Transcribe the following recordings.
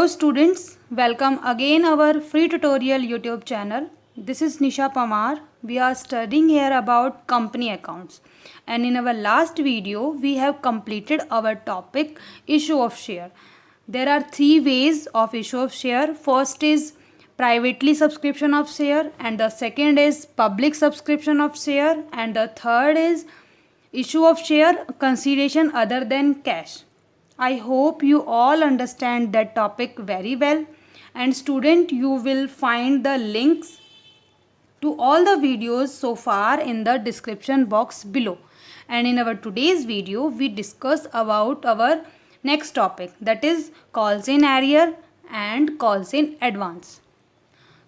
students, welcome again our free tutorial YouTube channel. This is Nisha Pamar. We are studying here about company accounts, and in our last video we have completed our topic issue of share. There are three ways of issue of share. First is privately subscription of share, and the second is public subscription of share, and the third is issue of share consideration other than cash. I hope you all understand that topic very well, and student, you will find the links to all the videos so far in the description box below. And in our today's video we discuss about our next topic, that is calls in arrear and calls in advance.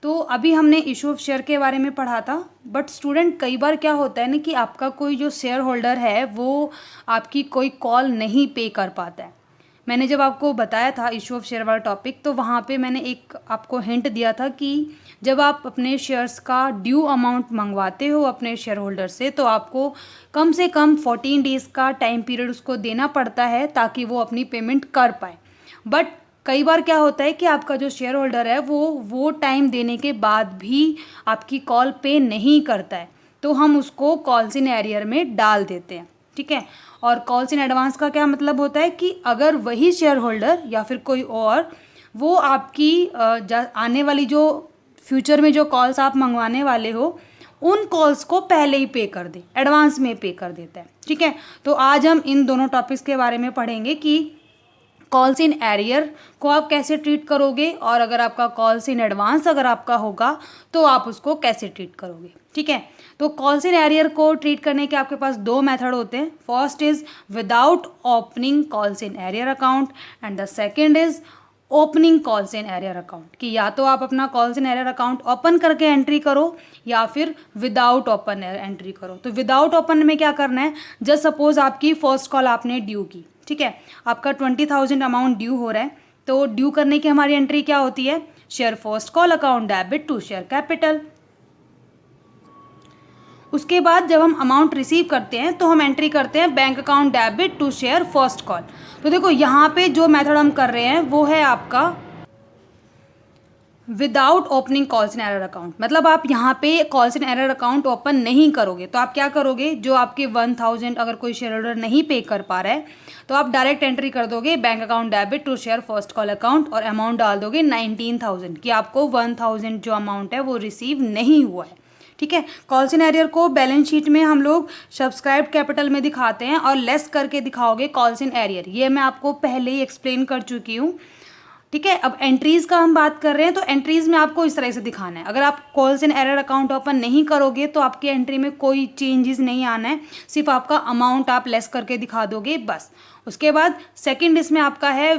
तो अभी हमने issue of share के बारे में पढ़ा था, but student कई बार क्या होता है ना कि आपका कोई जो शेयर होल्डर है वो आपकी कोई कॉल नहीं पे कर पाता है। मैंने जब आपको बताया था इशू ऑफ शेयर वाला टॉपिक, तो वहाँ पे मैंने एक आपको हिंट दिया था कि जब आप अपने शेयर्स का ड्यू अमाउंट मंगवाते हो अपने शेयर होल्डर से, तो आपको कम से कम 14 डेज़ का टाइम पीरियड उसको देना पड़ता है ताकि वो अपनी पेमेंट कर पाए। बट कई बार क्या होता है कि आपका जो शेयर होल्डर है वो टाइम देने के बाद भी आपकी कॉल पे नहीं करता है, तो हम उसको कॉल्स इन एरियर में डाल देते हैं। ठीक है। और कॉल्स इन एडवांस का क्या मतलब होता है कि अगर वही शेयर होल्डर या फिर कोई और वो आपकी आने वाली जो फ्यूचर में जो कॉल्स आप मंगवाने वाले हो उन कॉल्स को पहले ही पे कर दे, एडवांस में पे कर देता है। ठीक है। तो आज हम इन दोनों टॉपिक्स के बारे में पढ़ेंगे कि कॉल्स इन एरियर को आप कैसे ट्रीट करोगे, और अगर आपका कॉल्स इन एडवांस अगर आपका होगा तो आप उसको कैसे ट्रीट करोगे। ठीक है। तो कॉल्स इन एरियर को ट्रीट करने के आपके पास दो मेथड होते हैं। First is without opening calls in arrear account, and the second is opening calls in arrear account, कि या तो आप अपना calls in arrear account open करके एंट्री करो या फिर विदाउट ओपन एंट्री करो। तो विदाउट ओपन में क्या करना है, जस्ट सपोज आपकी फर्स्ट कॉल आपने ड्यू की, ठीक है, आपका 20,000 अमाउंट ड्यू हो रहा है, तो ड्यू करने की हमारी एंट्री क्या होती है, share first call account debit to share capital. उसके बाद जब हम अमाउंट रिसीव करते हैं तो हम एंट्री करते हैं bank account debit to share first call. तो देखो यहाँ पे जो मेथड हम कर रहे हैं वो है आपका without opening calls in error account, मतलब आप यहाँ पे calls in error account open नहीं करोगे। तो आप क्या करोगे, जो आपके 1,000 अगर कोई शेयर होल्डर नहीं पे कर पा रहा है तो आप डायरेक्ट एंट्री कर दोगे bank account debit to share first call account और अमाउंट डाल दोगे 19,000, कि आपको 1,000 जो अमाउंट है वो रिसीव नहीं हुआ है। ठीक है। कॉल्स इन एरियर को बैलेंस शीट में हम लोग सब्सक्राइब कैपिटल में दिखाते हैं और लेस करके दिखाओगे कॉल्स इन एरियर, ये मैं आपको पहले ही एक्सप्लेन कर चुकी हूँ। ठीक है। अब एंट्रीज़ का हम बात कर रहे हैं, तो एंट्रीज़ में आपको इस तरह से दिखाना है। अगर आप calls in error account open नहीं करोगे तो आपकी एंट्री में कोई चेंजेस नहीं आना है, सिर्फ आपका अमाउंट आप लेस करके दिखा दोगे बस। उसके बाद सेकंड इसमें आपका है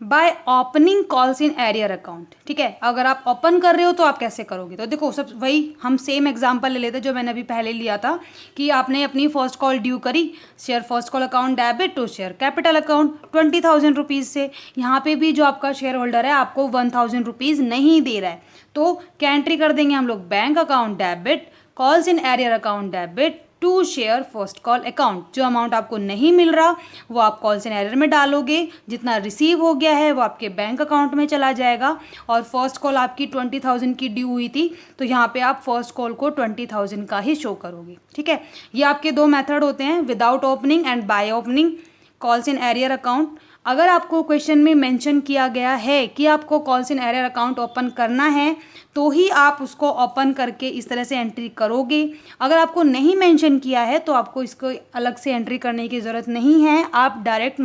by opening calls in arrear account. ठीक है। अगर आप ओपन कर रहे हो तो आप कैसे करोगे, तो देखो सब वही हम सेम एग्जांपल ले लेते हैं जो मैंने अभी पहले लिया था, कि आपने अपनी फर्स्ट कॉल ड्यू करी, share first call account debit to share capital account 20,000 rupees से। यहाँ पे भी जो आपका शेयर होल्डर है आपको 1,000 रुपीज़ नहीं दे रहा है, तो क्या एंट्री कर देंगे हम लोग, bank account debit calls in arrear account debit to share first call account. जो अमाउंट आपको नहीं मिल रहा वो आप कॉल्स इन एरियर में डालोगे, जितना रिसीव हो गया है वो आपके बैंक अकाउंट में चला जाएगा। और फर्स्ट कॉल आपकी 20,000 की ड्यू हुई थी, तो यहाँ पे आप फर्स्ट कॉल को 20,000 का ही शो करोगे। ठीक है। ये आपके दो मेथड होते हैं, without opening and by opening calls in arrear account. अगर आपको क्वेश्चन में मेंशन किया गया है कि आपको calls in arrear account open करना है तो ही आप उसको ओपन करके इस तरह से एंट्री करोगे। अगर आपको नहीं मेंशन किया है तो आपको इसको अलग से एंट्री करने की ज़रूरत नहीं है, आप डायरेक्ट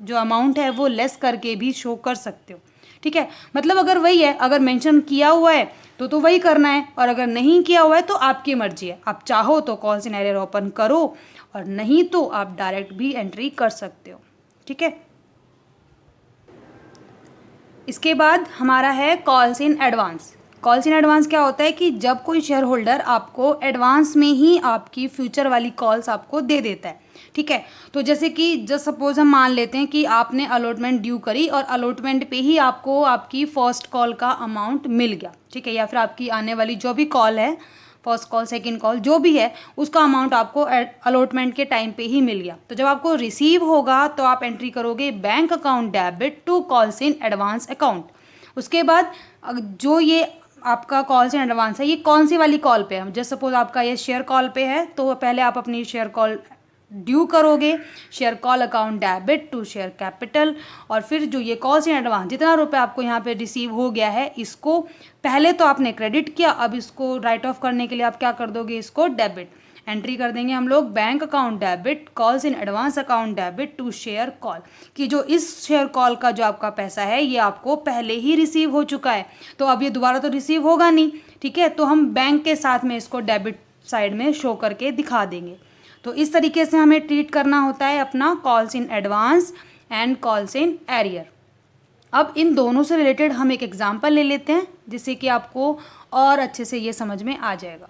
जो अमाउंट है वो लेस करके भी शो कर सकते हो। ठीक है। मतलब अगर वही है, अगर मेंशन किया हुआ है तो वही करना है, और अगर नहीं किया हुआ है तो आपकी मर्जी है, आप चाहो तो कॉल्स इन एरियर ओपन करो और नहीं तो आप डायरेक्ट भी एंट्री कर सकते हो। ठीक है। इसके बाद हमारा है calls in advance. Calls in advance क्या होता है कि जब कोई शेयर होल्डर आपको एडवांस में ही आपकी फ्यूचर वाली कॉल्स आपको दे देता है। ठीक है। तो जैसे कि जस्ट सपोज हम मान लेते हैं कि आपने अलॉटमेंट ड्यू करी और अलॉटमेंट पे ही आपको आपकी फर्स्ट कॉल का अमाउंट मिल गया। ठीक है। या फिर आपकी आने वाली जो भी कॉल है फर्स्ट कॉल, सेकंड कॉल, जो भी है उसका अमाउंट आपको अलॉटमेंट के टाइम पे ही मिल गया। तो जब आपको रिसीव होगा तो आप एंट्री करोगे bank account debit to calls in advance account. उसके बाद जो ये आपका कॉल्स इन एडवांस है, ये कौन सी वाली कॉल पे है? जैसे सपोज आपका ये शेयर कॉल पे है, तो पहले आप अपनी शेयर कॉल ड्यू करोगे, share call account debit to share capital, और फिर जो ये कॉल्स इन एडवांस जितना रुपए आपको यहाँ पे रिसीव हो गया है, इसको पहले तो आपने क्रेडिट किया, अब इसको राइट ऑफ करने के लिए आप क्या कर दोगे, इसको डेबिट एंट्री कर देंगे हम लोग, bank account debit calls in advance account debit to share call, कि जो इस शेयर कॉल का जो आपका पैसा है ये आपको पहले ही रिसीव हो चुका है, तो अब ये दोबारा तो रिसीव होगा नहीं, ठीक है, तो हम बैंक के साथ में इसको डेबिट साइड में शो करके दिखा देंगे। तो इस तरीके से हमें ट्रीट करना होता है अपना calls in advance and calls in arrear. अब इन दोनों से रिलेटेड हम एक एग्जांपल ले लेते हैं जिससे कि आपको और अच्छे से ये समझ में आ जाएगा।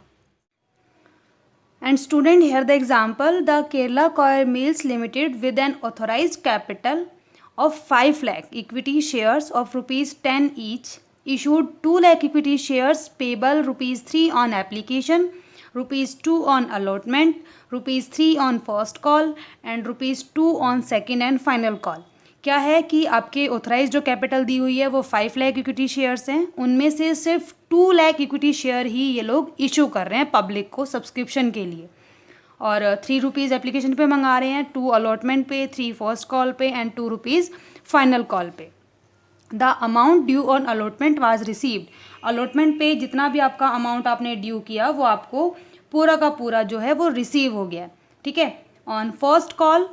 And student, here the example, the Kerala coir mills limited with an authorised capital of 5 lakh equity shares of rupees 10 each issued 2 lakh equity shares payable rupees 3 on application, rupees 2 on allotment, rupees 3 on first call and rupees 2 on second and final call। क्या है कि आपके authorise जो capital दी हुई है वो 5 lakh equity shares हैं, उनमें से सिर्फ 2 लाख इक्विटी शेयर ही ये लोग इशू कर रहे हैं पब्लिक को सब्सक्रिप्शन के लिए, और 3 रुपीज़ एप्लीकेशन पे मंगा रहे हैं, 2 अलॉटमेंट पे, 3 फर्स्ट कॉल पे एंड 2 रुपीज़ फाइनल कॉल पे। The amount due on allotment was received, allotment पे जितना भी आपका अमाउंट आपने ड्यू किया वो आपको पूरा का पूरा जो है वो रिसीव हो गया, ठीक है। On first call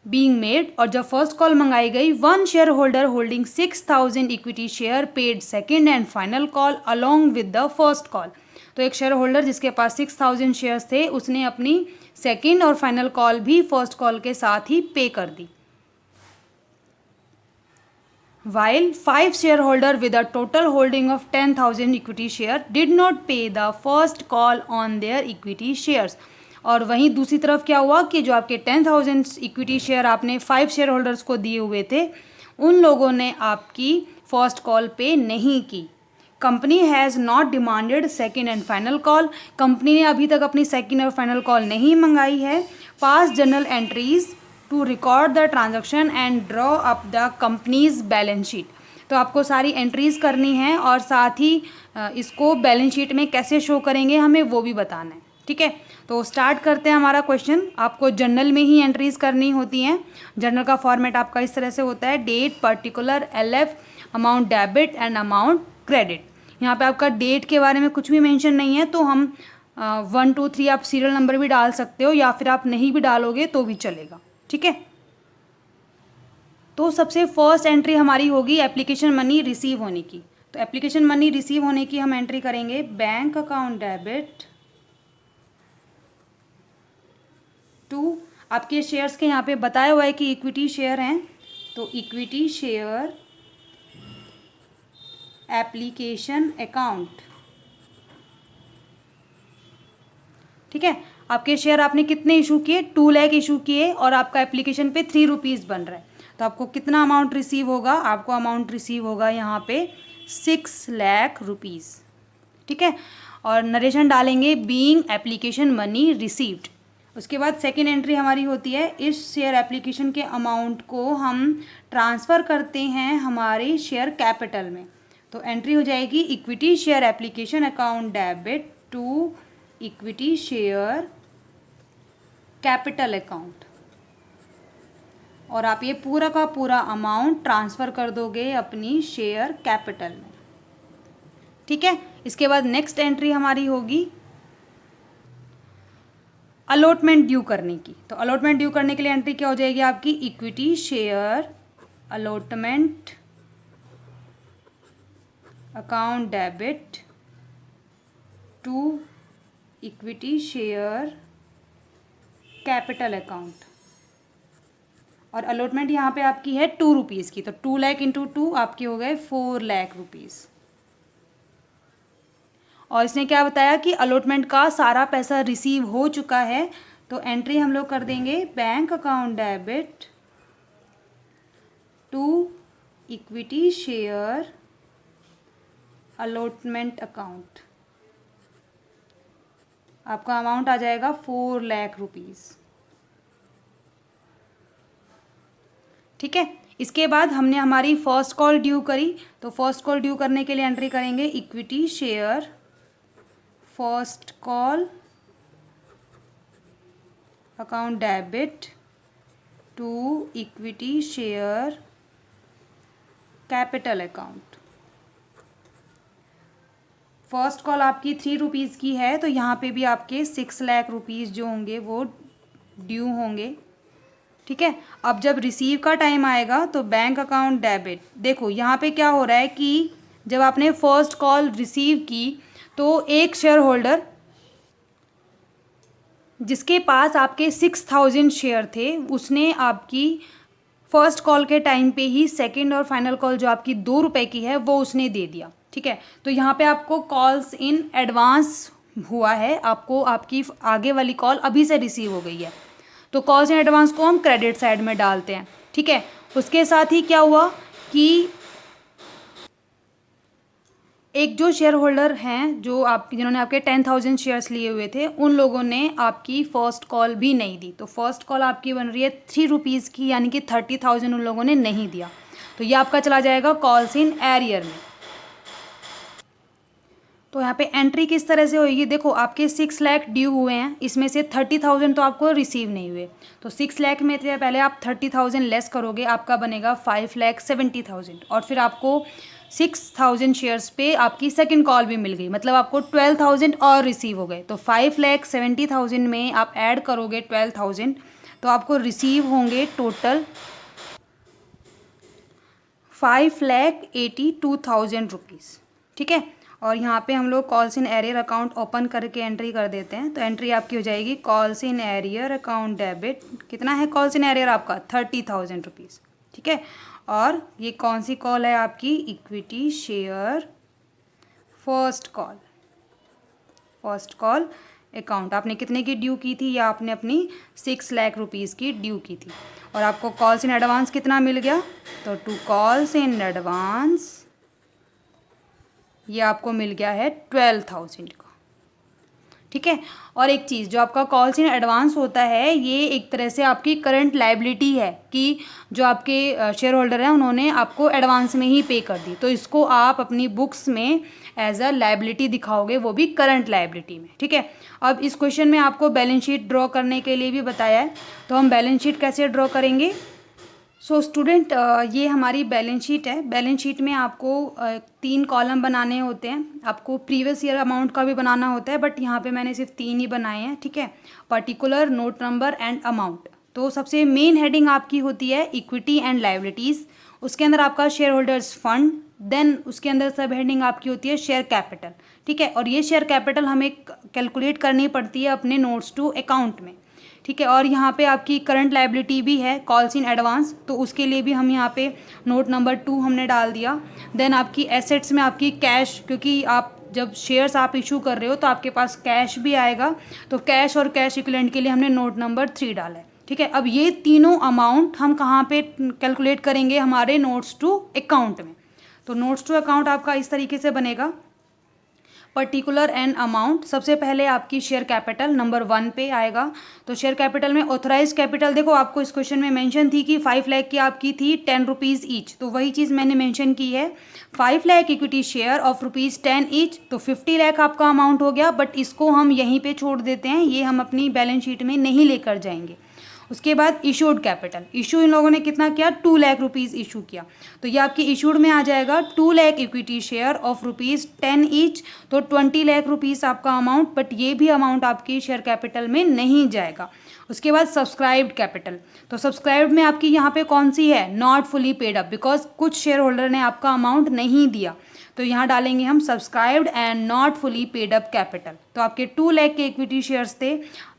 being made, और जब फर्स्ट कॉल मंगाई गई, 1 share holder holding 6000 equity share paid second and final call along with the first call. तो एक शेयर होल्डर जिसके पास 6000 शेयर्स थे उसने अपनी सेकेंड और फाइनल कॉल भी फर्स्ट कॉल के साथ ही पे कर दी। While 5 shareholder with a total holding of 10,000 equity share did not pay the first call on their equity shares। और वहीं दूसरी तरफ क्या हुआ कि जो आपके 10,000 इक्विटी शेयर आपने 5 शेयर होल्डर्स को दिए हुए थे, उन लोगों ने आपकी फर्स्ट कॉल पे नहीं की। Company has not demanded second and final call, company ने अभी तक अपनी सेकेंड और फाइनल कॉल नहीं मंगाई है। Pass journal entries to record the transaction and draw up the company's balance sheet, तो आपको सारी एंट्रीज करनी है और साथ ही इसको बैलेंस शीट में कैसे शो करेंगे हमें वो भी बताना है, ठीक है। तो स्टार्ट करते हैं हमारा क्वेश्चन। आपको जर्नल में ही एंट्रीज करनी होती हैं। जर्नल का फॉर्मेट आपका इस तरह से होता है, date, particular, LF, amount debit and amount credit. यहाँ पे आपका डेट के बारे में कुछ भी मेंशन नहीं है, तो हम 1 2 3 आप सीरियल नंबर भी डाल सकते हो या फिर आप नहीं भी डालोगे तो भी चलेगा, ठीक है। तो सबसे फर्स्ट एंट्री हमारी होगी एप्लीकेशन मनी रिसीव होने की। तो एप्लीकेशन मनी रिसीव होने की हम एंट्री करेंगे बैंक अकाउंट डेबिट टू, आपके शेयर्स के यहाँ पे बताया हुआ है कि इक्विटी शेयर हैं, तो इक्विटी शेयर एप्लीकेशन अकाउंट, ठीक है। आपके शेयर आपने कितने इशू किए, 2 लाख इशू किए और आपका एप्लीकेशन पे 3 रुपीज़ बन रहा है, तो आपको कितना अमाउंट रिसीव होगा, आपको अमाउंट रिसीव होगा यहाँ पे 6 लाख रुपीज़, ठीक है। और नरेशन डालेंगे बीइंग एप्लीकेशन मनी रिसीव्ड। उसके बाद सेकेंड एंट्री हमारी होती है, इस शेयर एप्लीकेशन के अमाउंट को हम ट्रांसफ़र करते हैं हमारे शेयर कैपिटल में, तो एंट्री हो जाएगी equity share application account debit to equity share capital account, और आप ये पूरा का पूरा अमाउंट ट्रांसफ़र कर दोगे अपनी शेयर कैपिटल में, ठीक है। इसके बाद नेक्स्ट एंट्री हमारी होगी अलॉटमेंट ड्यू करने की। तो अलॉटमेंट ड्यू करने के लिए एंट्री क्या हो जाएगी आपकी, equity share allotment account debit to equity share capital account, और अलॉटमेंट यहाँ पे आपकी है 2 रुपीज़ की, तो 2 लाख इंटू 2 आपके हो गए 4 लाख रुपीज़। और इसने क्या बताया कि अलॉटमेंट का सारा पैसा रिसीव हो चुका है, तो एंट्री हम लोग कर देंगे bank account debit to equity share allotment account, आपका अमाउंट आ जाएगा 4 लाख रुपीज़। ठीक है, इसके बाद हमने हमारी फर्स्ट कॉल ड्यू करी, तो फर्स्ट कॉल ड्यू करने के लिए एंट्री करेंगे equity share first call account debit to equity share capital account. First call आपकी 3 रुपीज़ की है, तो यहाँ पे भी आपके 6 लाख रुपीज़ जो होंगे वो ड्यू होंगे। ठीक है, अब जब रिसीव का टाइम आएगा तो बैंक अकाउंट डेबिट, देखो यहाँ पे क्या हो रहा है कि जब आपने फर्स्ट कॉल रिसीव की तो एक शेयर होल्डर जिसके पास आपके 6000 शेयर थे उसने आपकी फर्स्ट कॉल के टाइम पे ही सेकंड और फाइनल कॉल जो आपकी 2 रुपए की है वो उसने दे दिया। ठीक है, तो यहाँ पे आपको कॉल्स इन एडवांस हुआ है, आपको आपकी आगे वाली कॉल अभी से रिसीव हो गई है, तो कॉल्स इन एडवांस को हम क्रेडिट साइड में डालते हैं। ठीक है, उसके साथ ही क्या हुआ कि एक जो शेयर होल्डर हैं जो आपकी जिन्होंने आपके 10,000 शेयर्स लिए हुए थे उन लोगों ने आपकी फ़र्स्ट कॉल भी नहीं दी, तो फर्स्ट कॉल आपकी बन रही है 3 रुपीज़ की, यानी कि 30,000 उन लोगों ने नहीं दिया, तो ये आपका चला जाएगा कॉल्स इन एरियर में। तो यहाँ पे एंट्री किस तरह से होगी, देखो आपके 6 लाख ड्यू हुए हैं, इसमें से 30,000 तो आपको रिसीव नहीं हुए, तो 6 लाख में से पहले आप 30,000 लेस करोगे, आपका बनेगा 5,70,000, और फिर आपको 6,000 शेयर्स पे आपकी सेकंड कॉल भी मिल गई, मतलब आपको 12,000 और रिसीव हो गए, तो 5,70,000 में आप ऐड करोगे 12,000 तो आपको रिसीव होंगे टोटल 5,82,000 रुपीज़। ठीक है, और यहाँ पे हम लोग calls in arrear account open करके एंट्री कर देते हैं, तो एंट्री आपकी हो जाएगी calls in arrear account debit, कितना है कॉल्स इन एरियर आपका 30,000 रुपीज़। ठीक है, और ये कौन सी कॉल है आपकी, equity share first call account, आपने कितने की ड्यू की थी, या आपने अपनी 6 लाख रुपीज़ की ड्यू की थी, और आपको कॉल्स इन एडवांस कितना मिल गया, तो टू कॉल्स इन एडवांस ये आपको मिल गया है 12,000 का। ठीक है, और एक चीज़ जो आपका कॉल्स इन एडवांस होता है ये एक तरह से आपकी करंट लाइबिलिटी है कि जो आपके शेयर होल्डर हैं उन्होंने आपको एडवांस में ही पे कर दी, तो इसको आप अपनी बुक्स में एज अ लाइबिलिटी दिखाओगे, वो भी करंट लाइबिलिटी में। ठीक है, अब इस क्वेश्चन में आपको बैलेंस शीट ड्रॉ करने के लिए भी बताया है, तो हम बैलेंस शीट कैसे ड्रॉ करेंगे। सो स्टूडेंट ये हमारी बैलेंस शीट है, बैलेंस शीट में आपको 3 कॉलम बनाने होते हैं, आपको प्रीवियस ईयर अमाउंट का भी बनाना होता है, बट यहाँ पे मैंने सिर्फ 3 ही बनाए हैं। ठीक है, particular, note number and amount. तो सबसे मेन हेडिंग आपकी होती है इक्विटी एंड लाइबिलिटीज़, उसके अंदर आपका शेयर होल्डर्स फंड, देन उसके अंदर सब हेडिंग आपकी होती है शेयर कैपिटल। ठीक है, और ये शेयर कैपिटल हमें कैलकुलेट करनी पड़ती है अपने नोट्स टू अकाउंट में। ठीक है, और यहाँ पे आपकी करंट लाइबिलिटी भी है कॉल्स इन एडवांस, तो उसके लिए भी हम यहाँ पे नोट नंबर 2 हमने डाल दिया। देन आपकी एसेट्स में आपकी कैश, क्योंकि आप जब शेयर्स आप इशू कर रहे हो तो आपके पास कैश भी आएगा, तो कैश और कैश इक्विवेलेंट के लिए हमने नोट नंबर 3 डाला है। ठीक है, अब ये तीनों अमाउंट हम कहाँ पे कैलकुलेट करेंगे, हमारे नोट्स टू अकाउंट में। तो नोट्स टू अकाउंट आपका इस तरीके से बनेगा, पर्टिकुलर एंड अमाउंट, सबसे पहले आपकी शेयर कैपिटल नंबर 1 पे आएगा, तो शेयर कैपिटल में ऑथराइज कैपिटल, देखो आपको इस क्वेश्चन में मेंशन थी कि 5 लाख की आपकी थी 10 रुपीज़ ईच, तो वही चीज़ मैंने मेंशन की है, 5 lakh equity share of ₹10 each, तो 50 लाख आपका अमाउंट हो गया, बट इसको हम यहीं पे छोड़ देते हैं, ये हम अपनी बैलेंस शीट में नहीं लेकर जाएंगे। उसके बाद इशूड कैपिटल, इशू इन लोगों ने कितना किया, 2 लाख रुपीज़ इशू किया, तो ये आपकी इशूड में आ जाएगा 2 lakh equity share of ₹10 each, तो 20 लाख रुपीज़ आपका अमाउंट, बट ये भी अमाउंट आपकी शेयर कैपिटल में नहीं जाएगा। उसके बाद सब्सक्राइब्ड कैपिटल, तो सब्सक्राइब्ड में आपकी यहाँ पे कौन सी है, not fully paid up, because कुछ शेयर होल्डर ने आपका अमाउंट नहीं दिया, तो यहाँ डालेंगे हम subscribed and not fully paid up capital. तो आपके 2 लाख के इक्विटी शेयर्स थे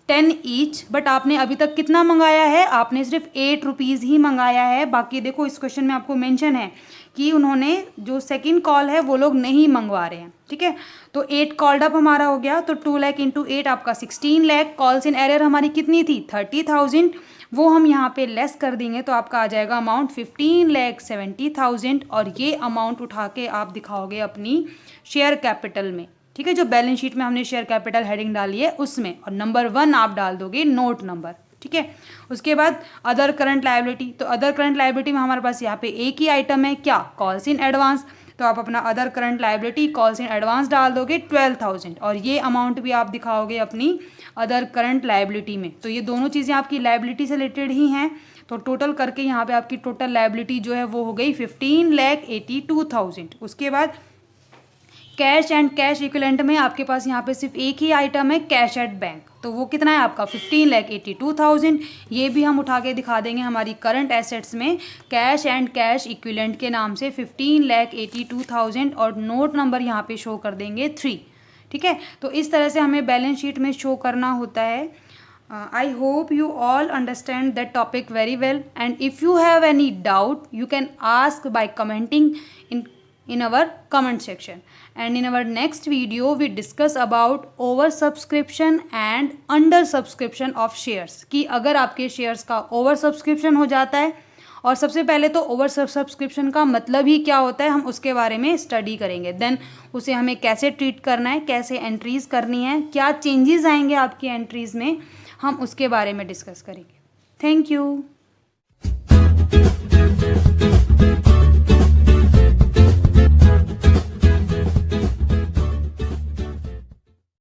10 ईच, बट आपने अभी तक कितना मंगाया है, आपने सिर्फ 8 रुपीज़ ही मंगाया है, बाकी देखो इस क्वेश्चन में आपको मेंशन है कि उन्होंने जो सेकंड कॉल है वो लोग नहीं मंगवा रहे हैं। ठीक है, तो 8 कॉल्ड अप हमारा हो गया, तो 2 लाख इंटू 8 आपका 16 लाख, कॉल्स इन एरर हमारी कितनी थी 30,000, वो हम यहाँ पे लेस कर देंगे, तो आपका आ जाएगा अमाउंट 15,70,000, और ये अमाउंट उठा के आप दिखाओगे अपनी शेयर कैपिटल में। ठीक है, जो बैलेंस शीट में हमने शेयर कैपिटल हेडिंग डाली है उसमें, और नंबर 1 आप डाल दोगे नोट नंबर, ठीक है। उसके बाद अदर करंट लायबिलिटी, तो अदर करंट लायबिलिटी में हमारे पास यहाँ पे एक ही आइटम है, क्या, कॉल्स इन एडवांस, तो आप अपना other current liability calls in advance डाल दोगे 12,000, और ये अमाउंट भी आप दिखाओगे अपनी अदर करंट लायबिलिटी में। तो ये दोनों चीज़ें आपकी लायबिलिटी से रिलेटेड ही हैं, तो टोटल करके यहाँ पे आपकी टोटल लायबिलिटी जो है वो हो गई 15,82,000। उसके बाद कैश एंड कैश इक्विवेलेंट में आपके पास यहाँ पे सिर्फ एक ही आइटम है, कैश एट बैंक, तो वो कितना है आपका 15,82,000। ये भी हम उठा के दिखा देंगे हमारी करंट एसेट्स में कैश एंड कैश इक्विवेलेंट के नाम से 15,82,000, और नोट नंबर यहाँ पे शो कर देंगे 3, ठीक है। तो इस तरह से हमें बैलेंस शीट में शो करना होता है। I hope you all understand that topic very well, and if you have any doubt you can ask by commenting in our comment section, and in our next video we discuss about over subscription and under subscription of shares, कि अगर आपके shares का over subscription हो जाता है, और सबसे पहले तो ओवर सब्सक्रिप्शन का मतलब ही क्या होता है हम उसके बारे में स्टडी करेंगे, देन उसे हमें कैसे ट्रीट करना है, कैसे एंट्रीज़ करनी है, क्या चेंजेस आएंगे आपकी एंट्रीज़ में, हम उसके बारे में डिस्कस करेंगे। Thank you.